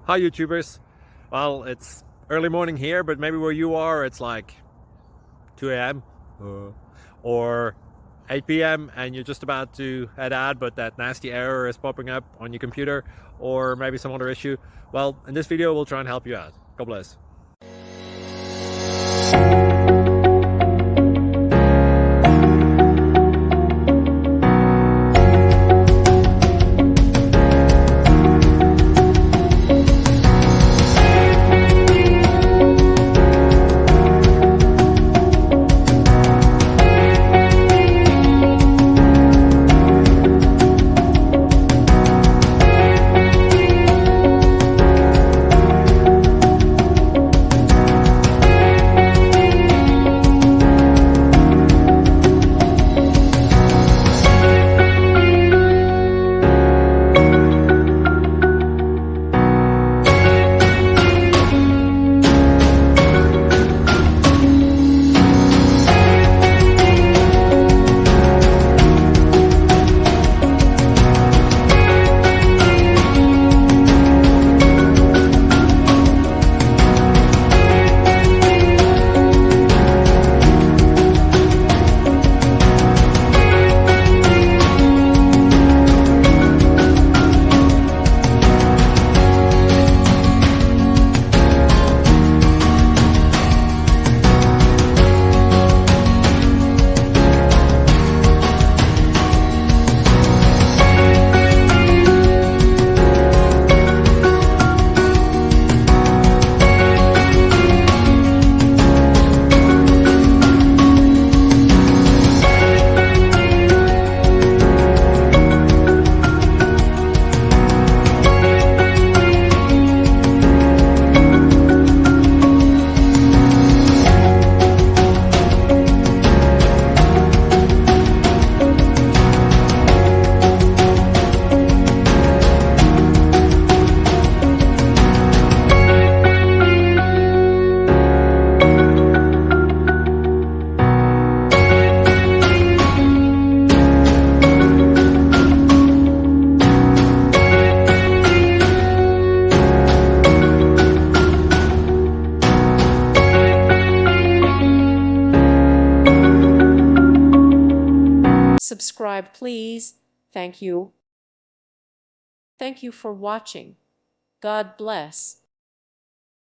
Hi YouTubers. Well, it's early morning here, but maybe where you are it's like 2 a.m. or 8 p.m. and you're just about to head out, but that nasty error is popping up on your computer, or maybe some other issue. Well, in this video we'll try and help you out. God bless. Subscribe, please. Thank you. Thank you for watching. God bless.